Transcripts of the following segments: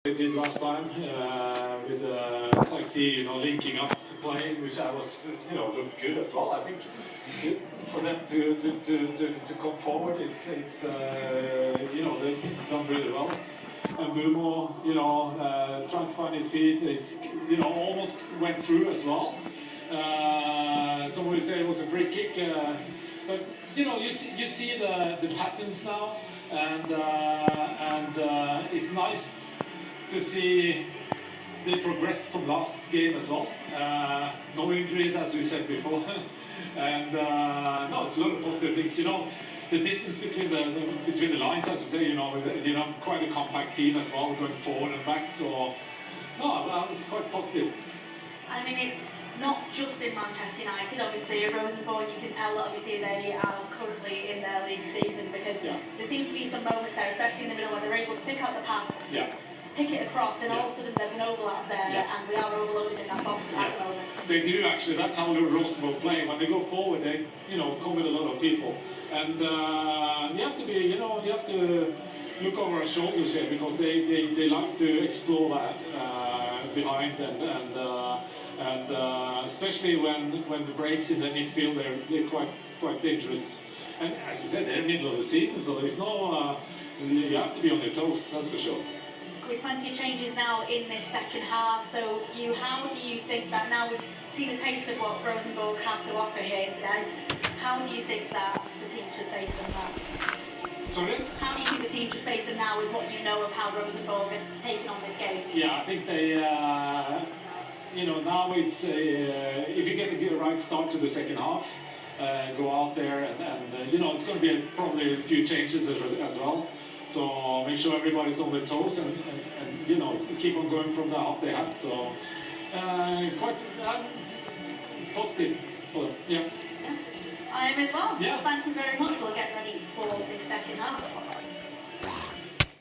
They did last time with Saxi, linking up play, which I was, looked good as well. I think for them to come forward, it's they've done really well. And Bumo, trying to find his feet, is almost went through as well. Somebody said it was a free kick, but you see the patterns now, and it's nice to see they progressed from last game as well. No injuries, as we said before, and no, it's a lot of positive things. The distance between the lines, as we say, quite a compact team as well, going forward and back. So no, I was quite positive. I mean, it's not just in Manchester United. Obviously, at Rosenborg, you can tell that obviously they are currently in their league season, because there seems to be some moments there, especially in the middle, where they're able to pick out the pass, pick it across, and all of a sudden there's an overlap there, and we are overloaded in that box at the moment. They do actually. That's how Rosenborg play. When they go forward, they come with a lot of people, and you have to be, you have to look over our shoulders here, because they like to explore that behind, and especially when the breaks in the midfield, they're quite dangerous. And as you said, they're in the middle of the season, so there's no you have to be on your toes, that's for sure. With plenty of changes now in this second half, so for you, how do you think that now we've seen a taste of what Rosenborg have to offer here today, how do you think that the team should face them now? Sorry? How do you think the team should face them now, with what you know of how Rosenborg are taking on this game? Yeah, I think they, now it's, if you get the right start to the second half, go out there and it's going to be probably a few changes as well. So make sure everybody's on their toes and keep on going from the half they had. So quite positive for them. Yeah. I am as well. Yeah. Thank you very much. We'll get ready for the second half.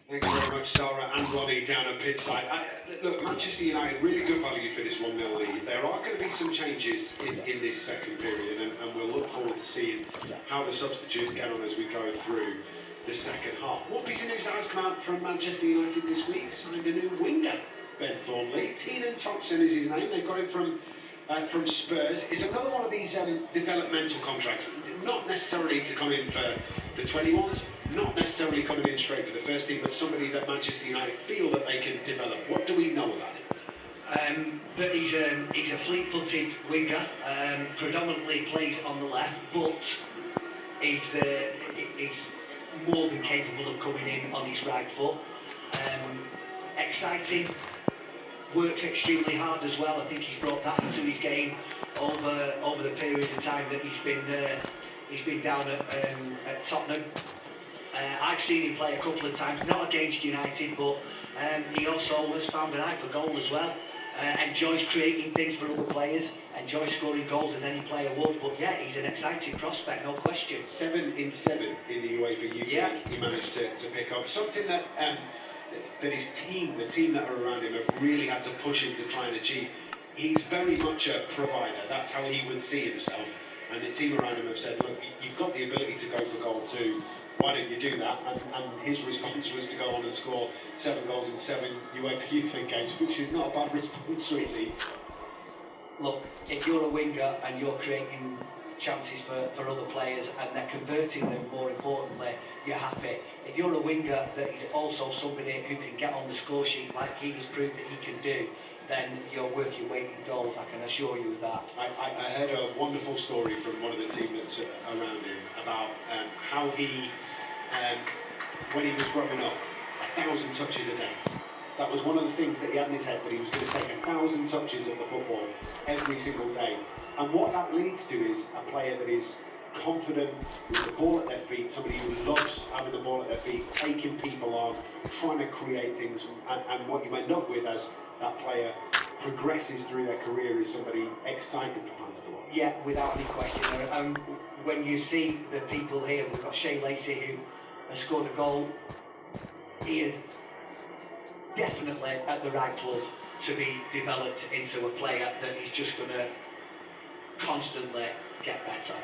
Thank you very much, Sarah and Ronnie down at Pitside. Look, Manchester United, really good value for this 1-0 lead. There are going to be some changes in this second period, and we'll look forward to seeing how the substitutes get on as we go through the second half. One piece of news that has come out from Manchester United this week: signed a new winger, Ben Thornley. Tiernan Thompson is his name. They've got him from Spurs. It's another one of these developmental contracts, not necessarily to come in for the 21s, not necessarily coming in straight for the first team, but somebody that Manchester United feel that they can develop. What do we know about him? That he's a fleet-footed winger, predominantly plays on the left, but is more than capable of coming in on his right foot. Exciting, works extremely hard as well. I think he's brought that into his game over the period of time that he's been down at Tottenham. I've seen him play a couple of times, not against United, but he also has found an eye for goal as well. Enjoys creating things for other players, enjoys scoring goals as any player would. But yeah, he's an exciting prospect, no question. 7 in 7 in the UEFA Youth League. He managed to pick up something that his team, the team that are around him, have really had to push him to try and achieve. He's very much a provider. That's how he would see himself. And the team around him have said, look, you've got the ability to go for goal too. Why don't you do that? And his response was to go on and score 7 goals in 7 UEFA Youth League games, which is not a bad response, really. Look, if you're a winger and you're creating chances for other players and they're converting them, more importantly, you're happy. If you're a winger that is also somebody who can get on the score sheet like he has proved that he can do, then you're worth your weight in gold, I can assure you of that. I heard a wonderful story from one of the team that's around him about how he, when he was growing up, 1,000 touches a day. That was one of the things that he had in his head, that he was going to take 1,000 touches of the football every single day. And what that leads to is a player that is confident with the ball at their feet, somebody who loves having the ball at their feet, taking people on, trying to create things, and what you end up with as that player progresses through their career is somebody exciting for fans to watch. Yeah, without any question. When you see the people here, we've got Shea Lacey who has scored a goal. He is definitely at the right club to be developed into a player that is just going to constantly get better.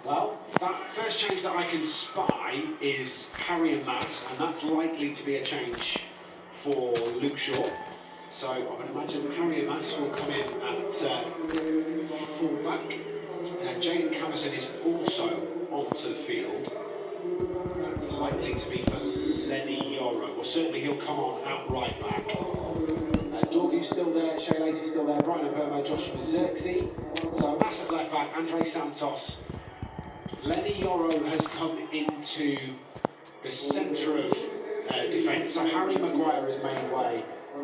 Well, that first change that I can spy is Harry and Matt, and that's likely to be a change for Luke Shaw. So I would imagine Harry Amass will come in at full-back. Jaden Camerson is also onto the field. That's likely to be for Lenny Yoro. Well, certainly he'll come on at right back. Dorgu's still there, Shea Lacey's still there, Brian Burma, Joshua Zirkzee. So Amass at left back, Andre Santos. Lenny Yoro has come into the centre of defence, so Harry Maguire has made way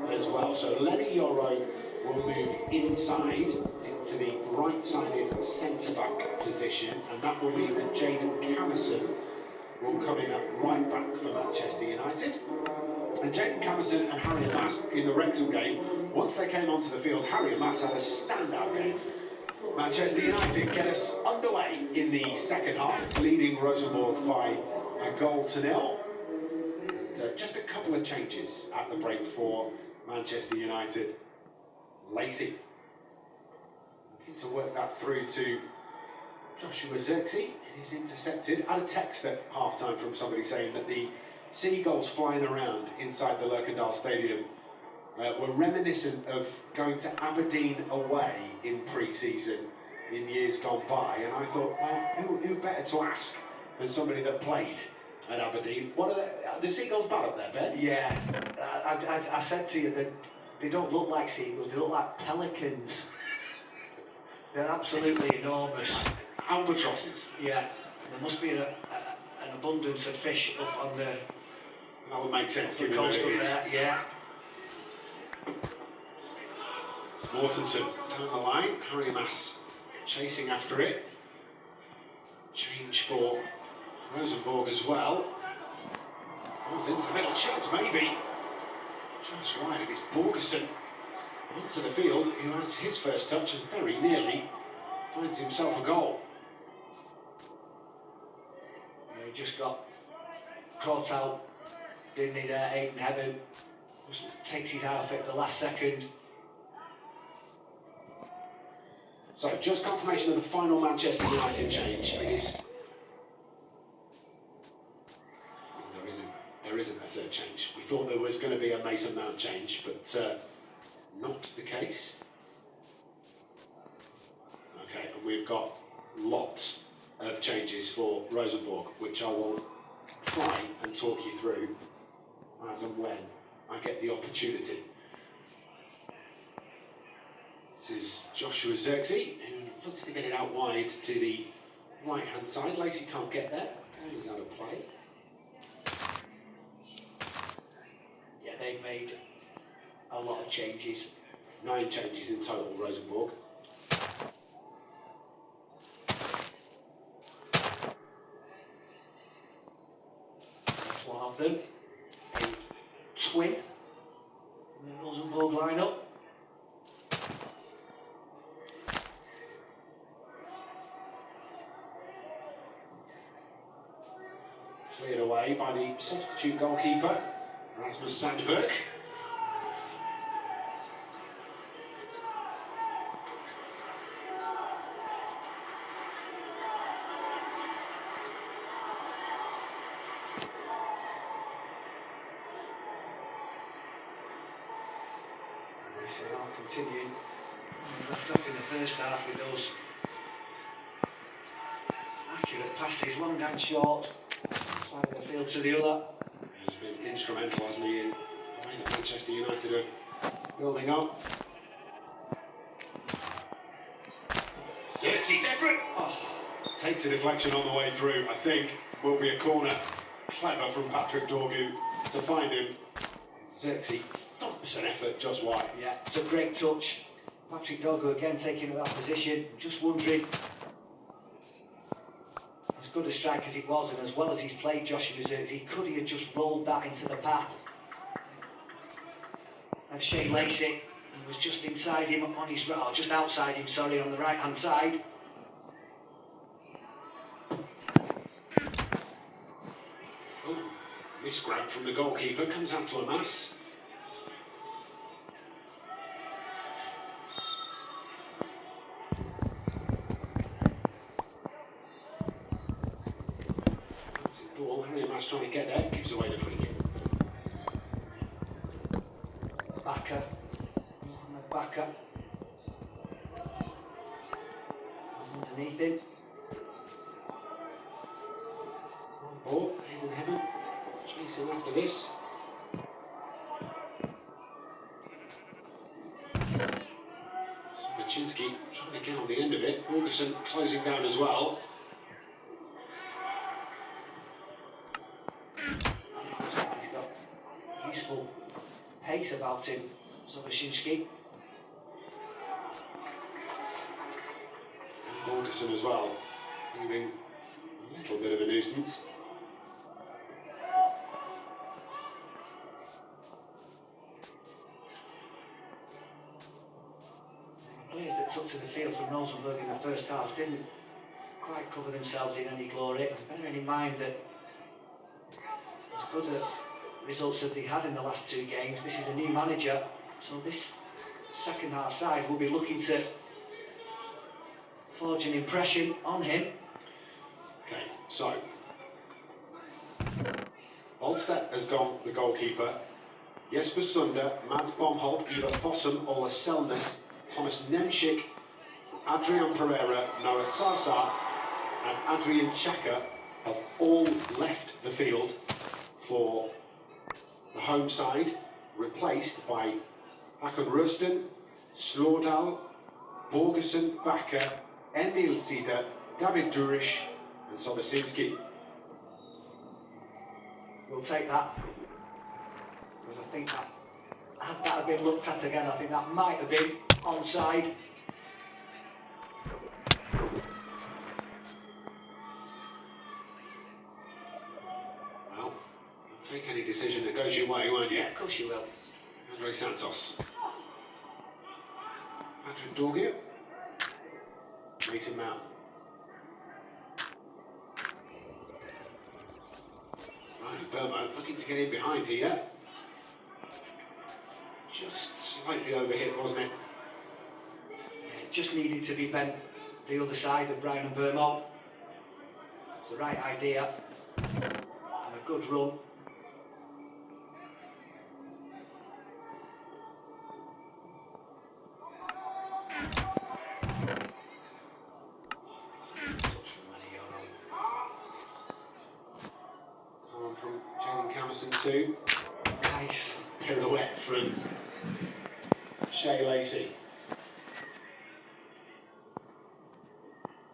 as well. So Lenny Yoro will move inside into the right-sided centre-back position, and that will mean that Jaden Camerson will come in at right back for Manchester United. And Jaden Camerson and Harry Amass in the Wrexham game, once they came onto the field, Harry Amass had a standout game. Manchester United get us underway in the second half, leading Rosenborg by 1-0. Just a couple of changes at the break for Manchester United. Lacey looking to work that through to Joshua Zirkzee. He's intercepted. I had a text at half-time from somebody saying that the seagulls flying around inside the Lerkendal Stadium were reminiscent of going to Aberdeen away in pre-season in years gone by, and I thought, well, who better to ask than somebody that played at Aberdeen? What are the seagulls bad up there, Ben? Yeah, I said to you that they don't look like seagulls, they look like pelicans. They're absolutely enormous. Albatrosses. Yeah, there must be an abundance of fish up on the That would make sense, given coast where up it is. there, yeah. Mortensen down the line, Harry Amass chasing after it. Change for Rosenborg as well. Goes into the middle, chance maybe. Just right, it is Borgerson onto the field, who has his first touch and very nearly finds himself a goal. Yeah, he just got caught out, didn't he there, Aiden Heaven. Just takes his eye off it at the last second. So, just confirmation of the final Manchester United change. It is. There isn't a third change. We thought there was going to be a Mason Mount change, but not the case. Okay, and we've got lots of changes for Rosenborg, which I will try and talk you through as and when I get the opportunity. This is Joshua Zirkzee, who looks to get it out wide to the right-hand side. Lacey can't get there. He's out of play. Yeah, they've made a lot of changes. 9 changes in total, Rosenborg. That's one of them. A twin in the Rosenborg lineup. Cleared away by the substitute goalkeeper, Rasmus Sandberg. So I'll continue. Left off in the first half with those accurate passes, long and short, side of the field to the other. He's been instrumental, hasn't he, in the way that Manchester United are building up. Xerxes' effort! Takes a deflection on the way through. I think will be a corner. Clever from Patrick Dorgu to find him. Xerxes thumps an effort just wide. Yeah, it's a great touch. Patrick Dorgu again taking that position. Just wondering, as good a strike as it was, and as well as he's played Joshua Zirkzee, could he have just rolled that into the path of Shea Lacey, who was just inside him on his, or just outside him, sorry, on the right hand side. Miss grab from the goalkeeper, comes out to Amass. That's the ball, Harry Amass trying to get there, gives away the free kick. Backer. Backer. Underneath him. Ball, Hayden Heaven, chasing after this. Machinsky trying to get on the end of it. Borgerson closing down as well. He's got useful pace about him, Zobachinski. Borgerson as well, moving a little bit of a nuisance. Players that took to the field from Rosenborg in the first half didn't quite cover themselves in any glory. Bearing in mind that as good a results as they had in the last 2 games, this is a new manager, so this second half side will be looking to forge an impression on him. Okay, so Volstedt has gone, the goalkeeper. Jesper Sunder, Mads Bomholt, Ivar Fossum, Ola Selnes, Thomas Nemchik, Adrian Pereira, Noah Sasa, and Adrian Chaka have all left the field for the home side, replaced by Hakon Røsten, Slårdal, Borgerson, Bakker, Emil Sida, David Durish, and Sobocinski. We'll take that, because I think that had that been looked at again, I think that might have been onside. Well, you'll take any decision that goes your way, won't you? Yeah, of course you will. Andre Santos. Patrick Dorgier. Mason Mount. Right, Burmo looking to get in behind here. Just slightly overhit, wasn't it? It just needed to be bent the other side of Brian and Burmo. It's the right idea and a good run. Coming from Jalen Camerson too. Nice. Pirouette from Shay Lacey.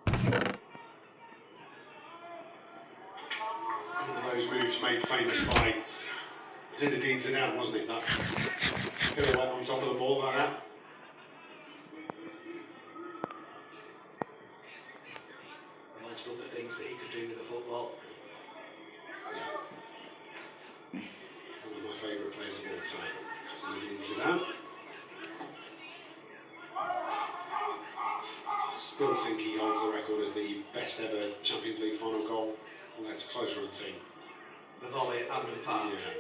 One of those moves made famous by Zinedine Zidane, wasn't it? That pirouette on top of the ball like that. Amongst other things that he could do with the football. Yeah. One of my favourite players of all time, Zinedine Zidane. Still think he holds the record as the best ever Champions League final goal. Well, that's a close run thing. The volley at Hampden Park. Yeah.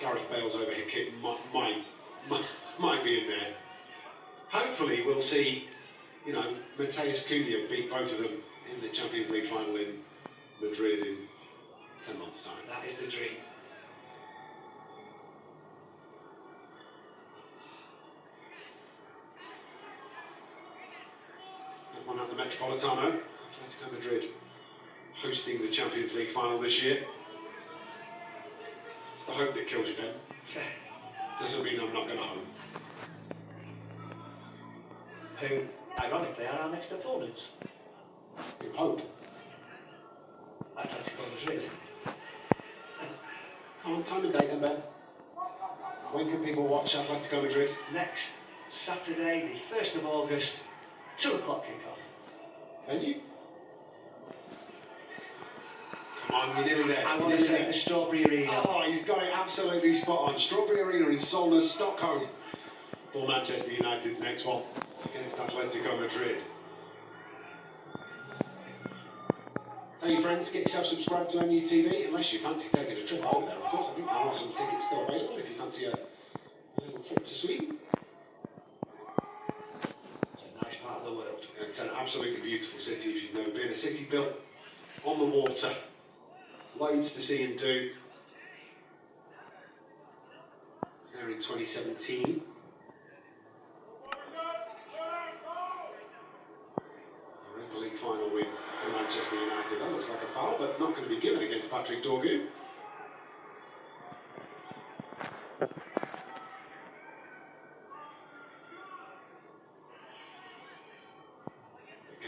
Gareth Bale's overhead kick might be in there. Hopefully we'll see, you know, Mateus Cunha beat both of them in the Champions League final in Madrid in 10 months' time. That is the dream. That one at the Metropolitano, Atletico Madrid hosting the Champions League final this year. It's the hope that kills you, Ben. Doesn't mean I'm not going to hope. Who, ironically, are our next opponents. You hope. Atletico Madrid. Come on, time and date then, Ben. When can people watch Atletico Madrid? Next Saturday, the 1st of August, 2 o'clock kickoff. Venue? Come on, you're nearly there. I You're want to nearly say there. the Strawberry Arena. Oh, he's got it absolutely spot on. Strawberry Arena in Solna, Stockholm, for Manchester United's next one against Atletico Madrid. Tell your friends, get yourself subscribed to MU TV, unless you fancy taking a trip over there, of course. I think there are some tickets still available if you fancy a little trip to Sweden. It's a nice part of the world. It's an absolutely beautiful city if you've never been. A city built on the water. Loads to see and do. was there in 2017. Europa League final win for Manchester United. That looks like a foul, but not going to be given against Patrick Dorgu.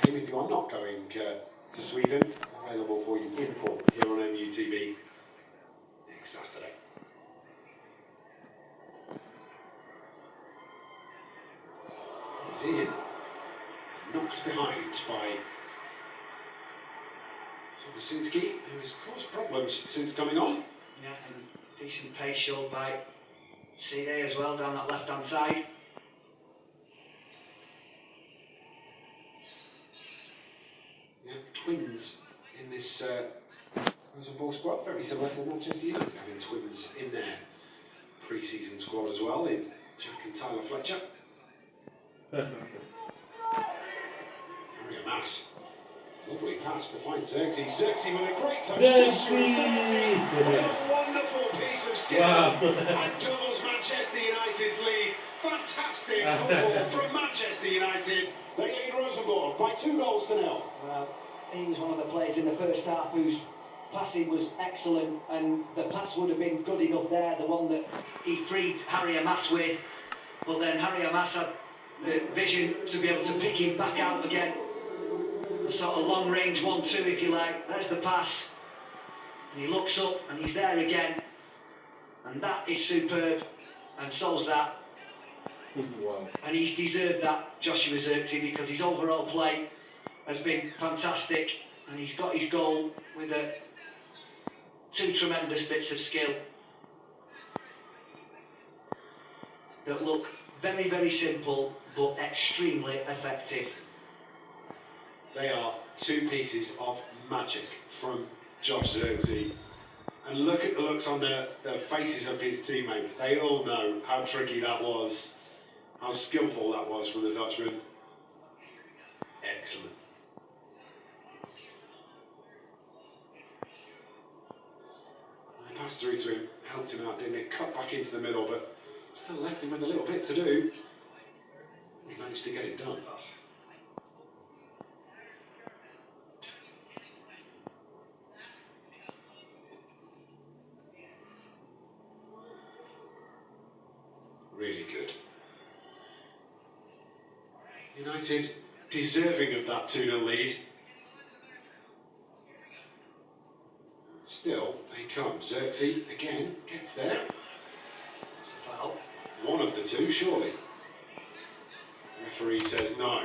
Game, if you are not going to Sweden, available for you in full here on MUTV next Saturday. He's in, knocked behind by Sobocinski, who has caused problems since coming on. Yeah, and decent pace shown by Cine as well down that left-hand side. Yeah, twins in this Rosenborg squad, very similar to Manchester United, having twins in their pre-season squad as well, in Jack and Tyler Fletcher. Maria Mass, lovely pass to find Xerxes. Xerxes with a great touch. Xerxes! What a wonderful piece of skill. Wow. And doubles Manchester United's lead. Fantastic football from Manchester United. They lead Rosenborg by 2-0. Well, he was one of the players in the first half whose passing was excellent, and the pass would have been good enough there, the one that he freed Harry Amas with, but then Harry Amas had the vision to be able to pick him back out again. A sort of long range 1-2 if you like. There's the pass, and he looks up and he's there again, and that is superb, and so's that. Wow. And he's deserved that, Joshua Zirkzee, because his overall play has been fantastic, and he's got his goal with two tremendous bits of skill that look very, very simple but extremely effective. They are two pieces of magic from Josh Zirkzee. And look at the looks on the faces of his teammates. They all know how tricky that was, how skillful that was from the Dutchman. Excellent. The pass through to him helped him out, didn't it? Cut back into the middle, but still left him with a little bit to do. He managed to get it done. Really good. United deserving of that 2-0 lead. Still, they come. Zirkzee again gets there. It's a foul. One of the two, surely. The referee says no.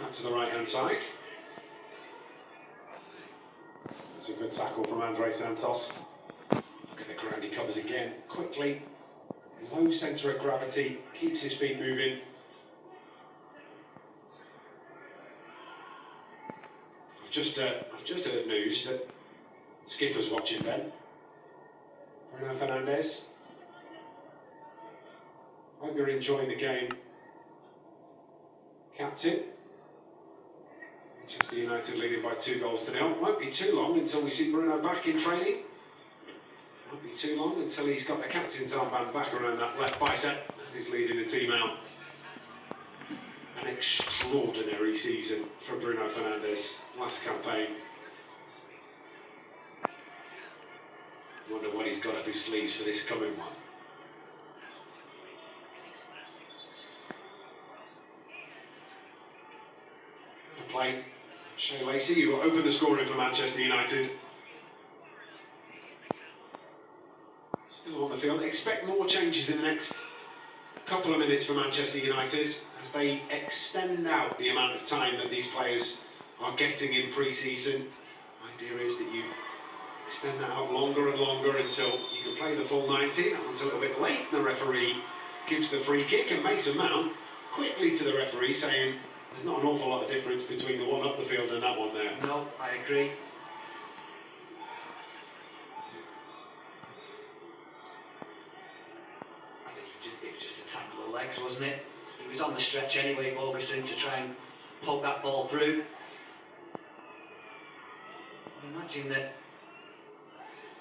Out to the right-hand side. That's a good tackle from Andre Santos. Look at the ground he covers again. Quickly. Low centre of gravity. Keeps his feet moving. I've just heard news that Skipper's watching, Ben. Bruno Fernandes. Hope you're enjoying the game. Captain. Manchester United leading by 2-0. Won't be too long until we see Bruno back in training. Won't be too long until he's got the captain's armband back around that left bicep and he's leading the team out. An extraordinary season for Bruno Fernandes last campaign. Wonder what he's got up his sleeves for this coming one. Play. Shea Lacey, who will open the scoring for Manchester United. Still on the field. Expect more changes in the next couple of minutes for Manchester United as they extend out the amount of time that these players are getting in pre-season. The idea is that you extend that out longer and longer until you can play the full 90. That one's a little bit late. The referee gives the free kick, and Mason Mount quickly to the referee saying there's not an awful lot of difference between the one up the field and that one there. No, I agree. I think it was just a tackle of legs, wasn't it? He was on the stretch anyway, Borgerson, to try and poke that ball through. imagine that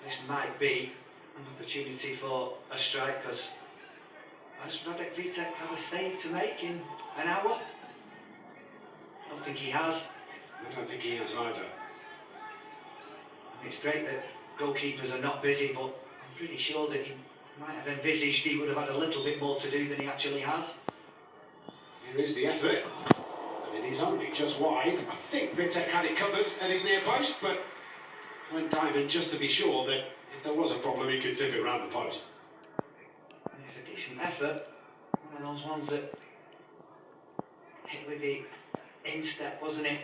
this might be an opportunity for a strike, because has Radek Vitek had a save to make in an hour? I don't think he has. I don't think he has either. It's great that goalkeepers are not busy, but I'm pretty sure that he might have envisaged he would have had a little bit more to do than he actually has. Here is the effort, and it is only just wide. I think Vitek had it covered at his near post, but went diving just to be sure that if there was a problem, he could tip it round the post. And it's a decent effort, one of those ones that hit with the instep, wasn't it?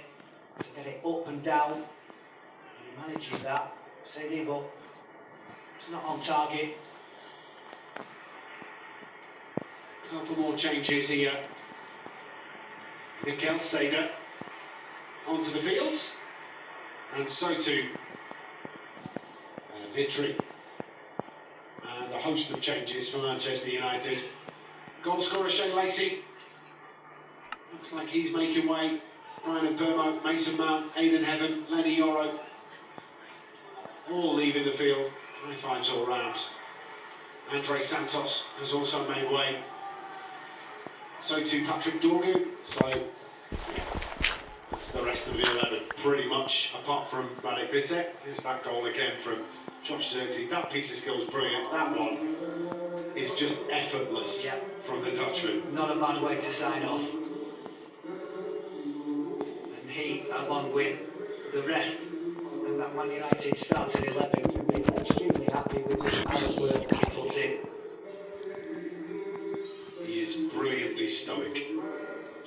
To get it up and down. He manages that, steady, but it's not on target. A couple more changes here. Mikel Seder onto the field, and so too Vitry, and a host of changes for Manchester United. Goal scorer Shane Lacey, looks like he's making way. Brian Mbermo, Mason Mount, Aidan Heaven, Lenny Yoro, all leaving the field. High fives all round. Andre Santos has also made way. So too Patrick Dorgu. So yeah, that's the rest of the 11 pretty much, apart from Radek Vitek. Here's that goal again from Josh Zirkzee. That piece of skill is brilliant. That one is just effortless from the Dutchman. Not a bad way to sign off. And he, along with the rest of that Man United starting 11, can be extremely happy with the hours work he puts in. He is brilliantly stoic,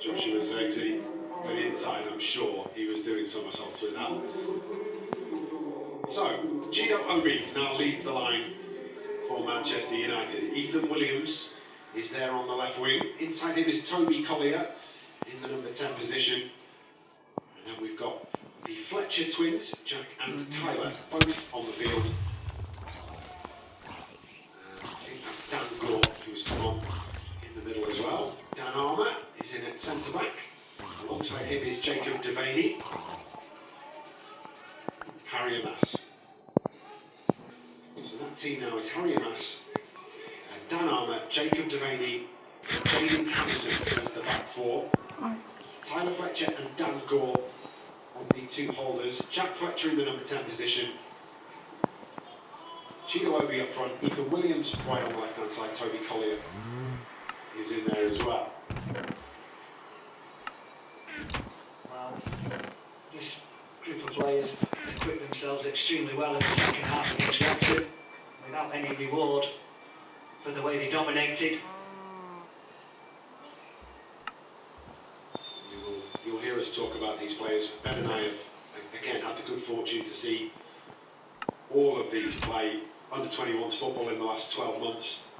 Joshua Zirkzee, but inside I'm sure he was doing somersaults with that. So, Gino Obi now leads the line for Manchester United. Ethan Williams is there on the left wing. Inside him is Toby Collier in the number 10 position. And then we've got the Fletcher twins, Jack and Tyler, both on the field. And I think that's Dan Gore who's come on in the middle as well. Dan Armour is in at centre-back. Alongside him is Jacob Devaney. Harry Amass. So that team now is Harry Amass, Dan Armour, Jacob Devaney, Jaden Campson as the back four. Tyler Fletcher and Dan Gore as the two holders. Jack Fletcher in the number 10 position. Chido Obi up front. Ethan Williams right on the left-hand side. Toby Collier is in there as well. Well, this group of players equipped themselves extremely well in the second half against Wrexham, without any reward for the way they dominated. You'll hear us talk about these players. Ben and I have again had the good fortune to see all of these play under 21s football in the last 12 months.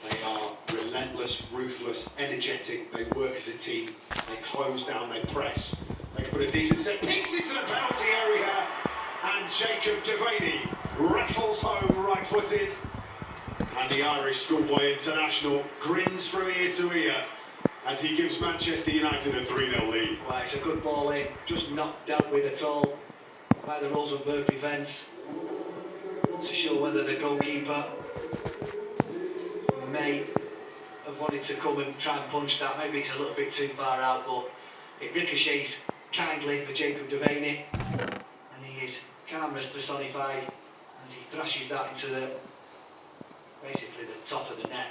They are relentless, ruthless, energetic. They work as a team. They close down, they press. They can put a decent set piece into the penalty area. And Jacob Devaney rattles home right-footed. And the Irish schoolboy international grins from ear to ear as he gives Manchester United a 3-0 lead. Well, it's a good ball in, just not dealt with at all by the Rosenborg defence. Not so sure whether the goalkeeper may have wanted to come and try and punch that. Maybe it's a little bit too far out, but it ricochets kindly for Jacob Devaney, and he is calmness personified as he thrashes that into the basically the top of the net.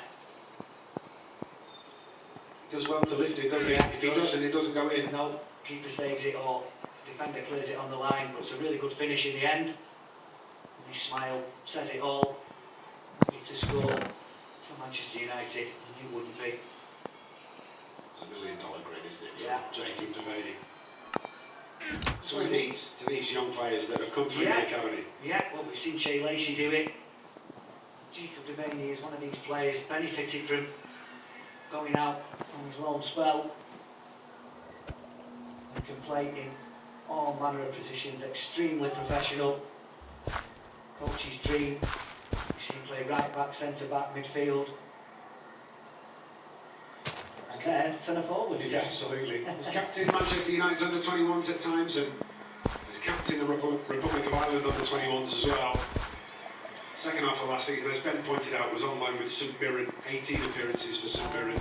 Does well to lift it, doesn't he? If he doesn't, it doesn't go in. No, keeper saves it or defender clears it on the line, but it's a really good finish in the end. And his smile says it all. Happy to score for Manchester United, and you wouldn't be. It's $1 million grid, isn't it? Yeah. Jacob Devaney. So he means to these young players that have come through the academy. Yeah, well, we've seen Shea Lacey do it. Jacob Devaney is one of these players benefited from going out on his loan spell. He can play in all manner of positions, extremely professional. Coach's dream. You see him play right back, centre back, midfield. And then centre forward. Yeah, absolutely. He's captain Manchester United under 21s at times, and He's captain of the Republic of Ireland under 21s as well. Second half of last season, as Ben pointed out, was on loan with St Mirren. 18 appearances for St Mirren.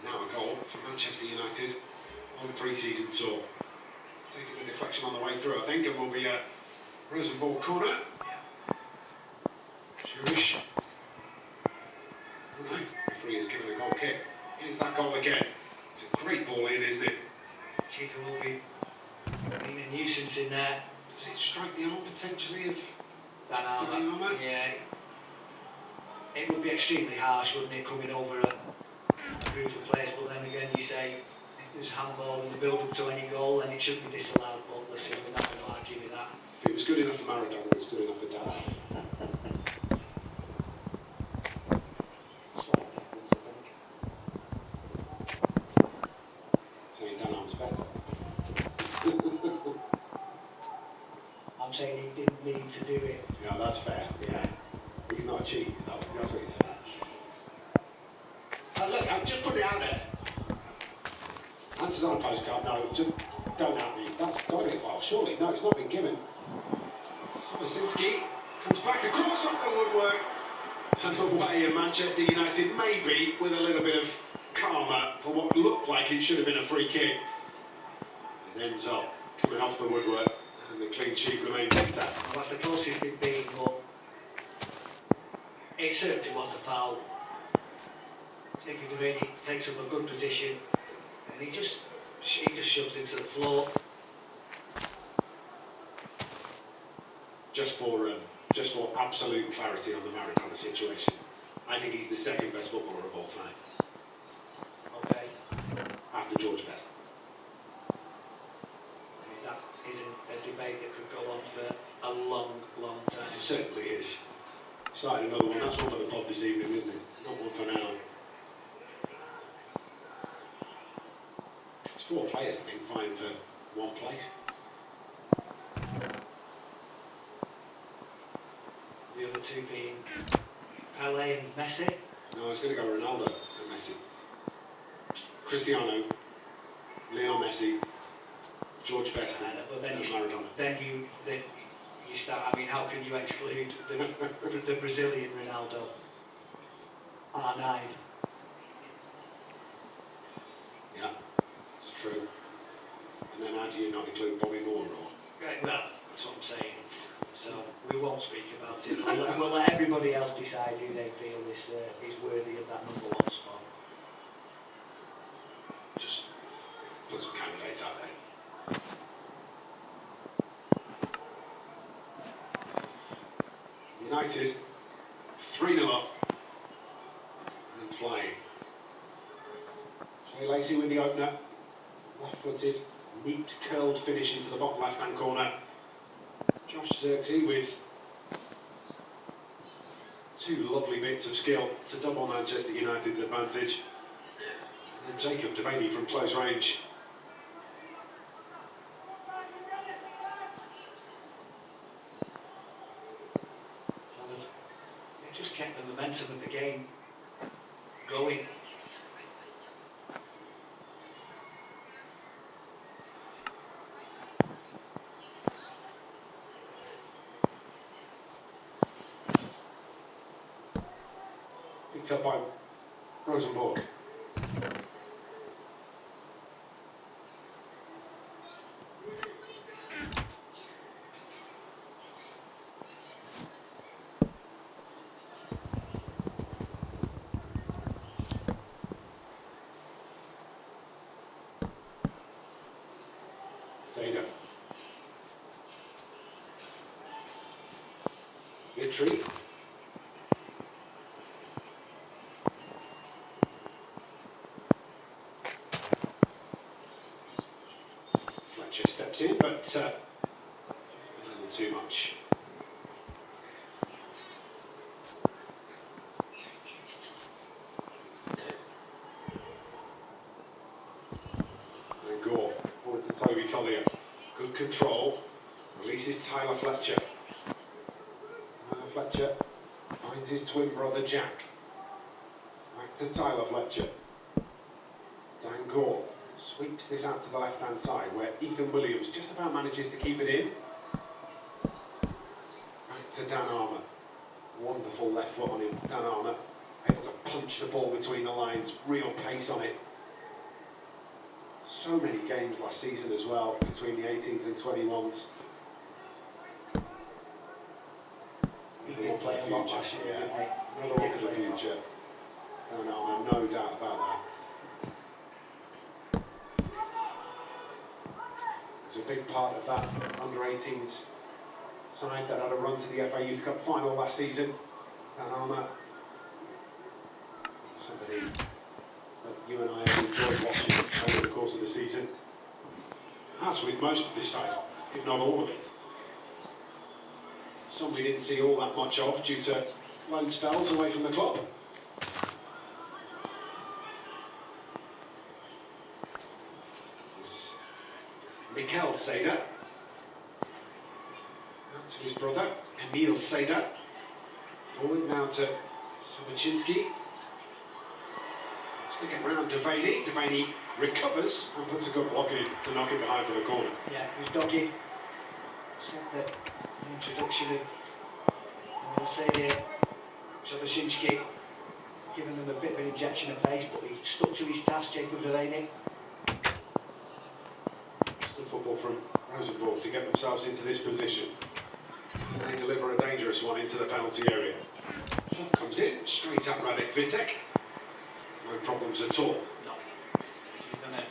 Now a goal for Manchester United on the pre-season tour. It's taking a deflection on the way through, I think, and will be a Rosenborg corner. Jewish. Oh no, referee has given a goal kick. Here's that goal again. It's a great ball in, isn't it? Chico will be being a nuisance in there. Does it strike the arm potentially of Dan Danny Armour. Armour? Yeah. It would be extremely harsh, wouldn't it, coming over a group of players, but then again you say if there's handball in the build-up to any goal, then it should be disallowed, but listen, we're not going to argue with that. If it was good enough for Maradona, it's good enough for Dada. Slight difference, I think. Saying Dan Armour's better. I'm saying he didn't mean to do it. Yeah, that's fair. Yeah. He's not a cheat, is that what, that's what he's saying. Look, I'm just putting it out there. Answers on a postcard, no, just don't at me. That's got to be a foul, surely. No, it's not been given. Sobocinski comes back across off the woodwork and away, and Manchester United maybe with a little bit of karma for what looked like it should have been a free kick. It ends up coming off the woodwork and the clean sheet remains intact. So that's the closest it's been, but it certainly was a foul. Nicky Devaney takes up a good position and he just shoves into the floor. Just for absolute clarity on the Maradona situation, I think he's the second best footballer of all time, Okay. after George Best. I mean, that isn't a debate that could go on for a long, long time. It certainly is. Started another one. That's one for the pod this evening, isn't it? Not one for now. It's 4 players, I think, vying for one place. The other two being Pelé and Messi. No, I was going to go Ronaldo and Messi. Cristiano, Lionel Messi, George Best, But then and you, Maradona. you start. I mean, how can you exclude the Brazilian Ronaldo? R9. Yeah, it's true. And then how do you not include Bobby Moore? Or? Right, well, that's what I'm saying. So we won't speak about it. We'll let everybody else decide who they feel is worthy of that number 1 spot. Just put some candidates out there. United 3-0 up and flying. Shea Lacey with the opener, left-footed, neat curled finish into the bottom left-hand corner. Josh Xerxes with 2 lovely bits of skill to double Manchester United's advantage. And Jacob Devaney from close range. So they just kept the momentum of the game going. Picked up by Rosenborg. Zeta. Vitry. Fletcher steps in, but just a little too much. And Gore, forward to Toby Collier. Good control. Releases Tyler Fletcher. Tyler Fletcher finds his twin brother Jack. Back to Tyler Fletcher. Dan Gore. Sweeps this out to the left-hand side where Ethan Williams just about manages to keep it in. Back to Dan Armour. Wonderful left foot on him, Dan Armour. Able to punch the ball between the lines, real pace on it. So many games last season as well, between the 18s and 21s. He did play a lot last year, didn't he? Another one for the future. Dan Armour, no doubt about that. It's a big part of that under-18s side that had a run to the FA Youth Cup final last season. Dan Armour, somebody that you and I have enjoyed watching over the course of the season. As with most of this side, if not all of it. Some we didn't see all that much of due to loan spells away from the club. It's Mikel Seder. Out to his brother, Emil Seder. Forward now to Sobocinski. Looks to get round Devaney. Devaney recovers and puts a good block in to knock it behind for the corner. Yeah, he was dogged. Said that the introduction of Emil Seder, Sobocinski, giving them a bit of an injection of pace, but he stuck to his task, Jacob Devaney. Good football from Rosenborg to get themselves into this position. And they deliver a dangerous one into the penalty area. Comes in, straight at Radek Vitek. No problems at all. No. You're going to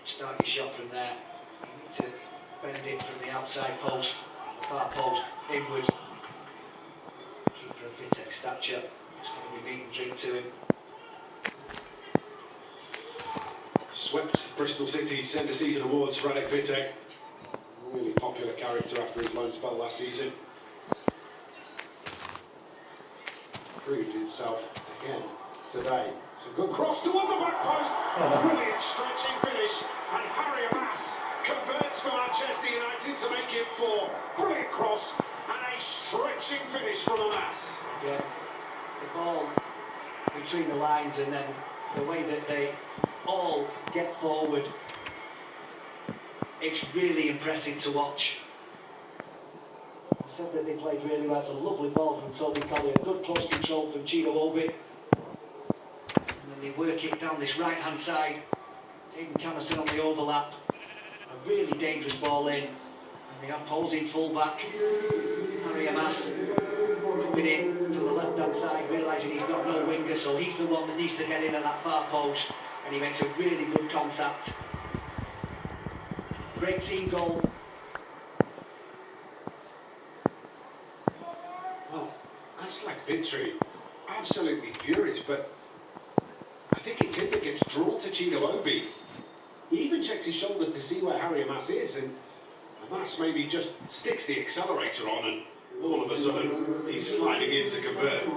start your shot from there. You need to bend it from the outside post, the far post, inward. Keeper of Vitek's stature. It's going to be meat and drink to him. Swept Bristol City's end of season awards, Radek Vitek. Really popular character after his loan spell last season. Proved himself again today. It's a good cross towards the back post. Brilliant stretching finish. And Harry Amas converts for Manchester United to make it 4. Brilliant cross and a stretching finish from Amas. Yeah, the ball between the lines and then the way that they all get forward, it's really impressive to watch. I said that they played really well. It's a lovely ball from Toby Collier, good close control from Gino Obi. And then they work it down this right hand side. Aidan Camerson on the overlap. A really dangerous ball in. And the opposing fullback, Harry Amas, coming in to the left hand side, realising he's got no winger, so he's the one that needs to get in at that far post. And he makes a really good contact. Great team goal. Well, that's like victory. Absolutely furious, but I think it's him that gets drawn to Gino Obi. He even checks his shoulder to see where Harry Amas is, and Amas maybe just sticks the accelerator on, and all of a sudden he's sliding in to convert.